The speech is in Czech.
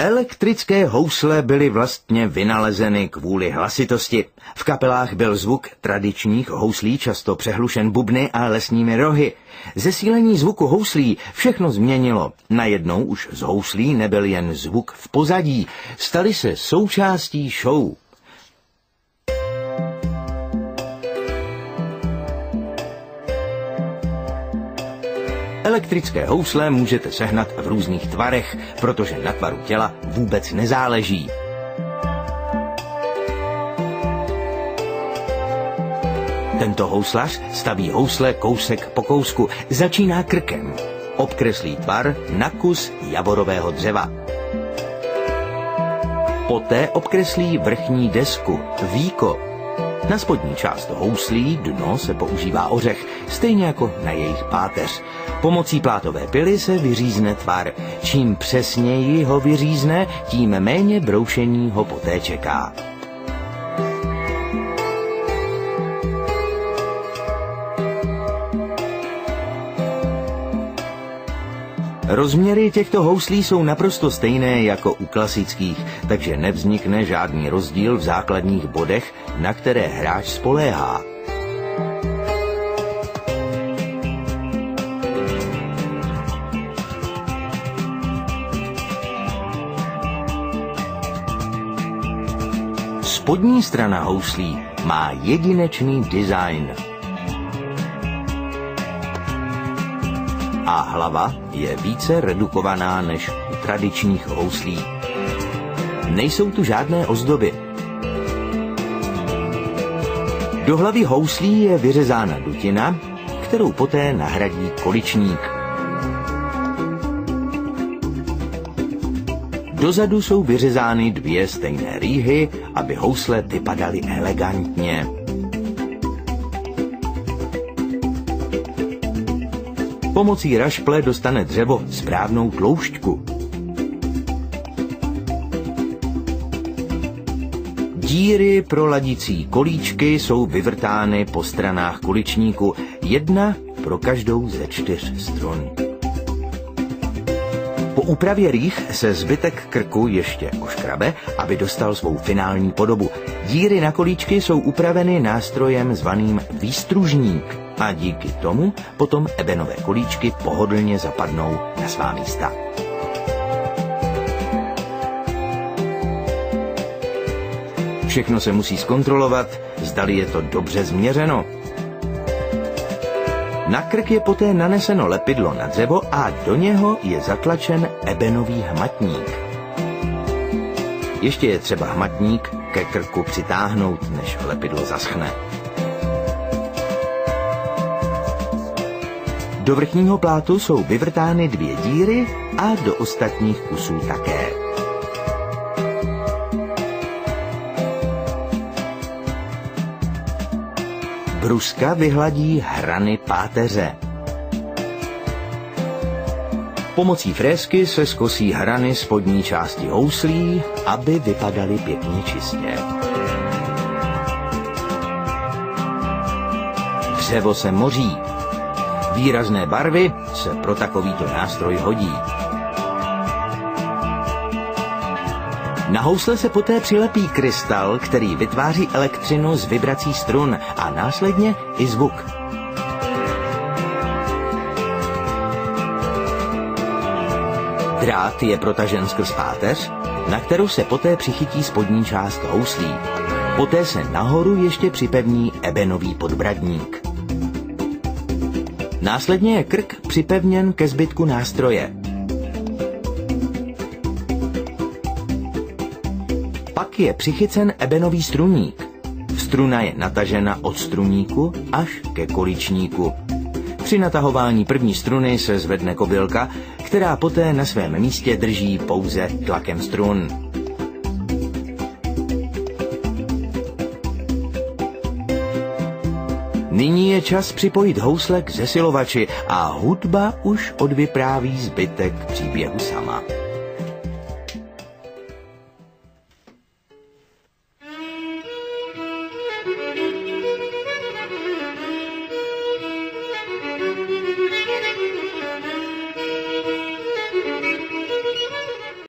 Elektrické housle byly vlastně vynalezeny kvůli hlasitosti. V kapelách byl zvuk tradičních houslí často přehlušen bubny a lesními rohy. Zesílení zvuku houslí všechno změnilo. Najednou už z houslí nebyl jen zvuk v pozadí, staly se součástí show. Elektrické housle můžete sehnat v různých tvarech, protože na tvaru těla vůbec nezáleží. Tento houslař staví housle kousek po kousku, začíná krkem. Obkreslí tvar na kus javorového dřeva. Poté obkreslí vrchní desku, víko. Na spodní část houslí, dno, se používá ořech, stejně jako na jejich páteř. Pomocí plátové pily se vyřízne tvar. Čím přesněji ho vyřízne, tím méně broušení ho poté čeká. Rozměry těchto houslí jsou naprosto stejné jako u klasických, takže nevznikne žádný rozdíl v základních bodech, na které hráč spoléhá. Spodní strana houslí má jedinečný design. A hlava je více redukovaná než u tradičních houslí. Nejsou tu žádné ozdoby. Do hlavy houslí je vyřezána dutina, kterou poté nahradí količník. Dozadu jsou vyřezány dvě stejné rýhy, aby housle vypadaly elegantně. Pomocí rašple dostane dřevo správnou tloušťku. Díry pro ladící kolíčky jsou vyvrtány po stranách količníku, jedna pro každou ze 4 strun. Po úpravě rýh se zbytek krku ještě oškrabe, aby dostal svou finální podobu. Díry na kolíčky jsou upraveny nástrojem zvaným výstružník a díky tomu potom ebenové kolíčky pohodlně zapadnou na svá místa. Všechno se musí zkontrolovat, zdali je to dobře změřeno. Na krk je poté naneseno lepidlo na dřevo a do něho je zatlačen ebenový hmatník. Ještě je třeba hmatník ke krku přitáhnout, než lepidlo zaschne. Do vrchního plátu jsou vyvrtány 2 díry a do ostatních kusů také. Bruska vyhladí hrany páteře. Pomocí frézky se skosí hrany spodní části houslí, aby vypadaly pěkně čistě. Dřevo se moří. Výrazné barvy se pro takovýto nástroj hodí. Na housle se poté přilepí krystal, který vytváří elektřinu z vibrací strun a následně i zvuk. Drát je protažen skrz páteř, na kterou se poté přichytí spodní část houslí. Poté se nahoru ještě připevní ebenový podbradník. Následně je krk připevněn ke zbytku nástroje. Pak je přichycen ebenový struník. Struna je natažena od struníku až ke količníku. Při natahování první struny se zvedne kobylka, která poté na svém místě drží pouze tlakem strun. Nyní je čas připojit housle k zesilovači a hudba už odvypráví zbytek příběhu sama.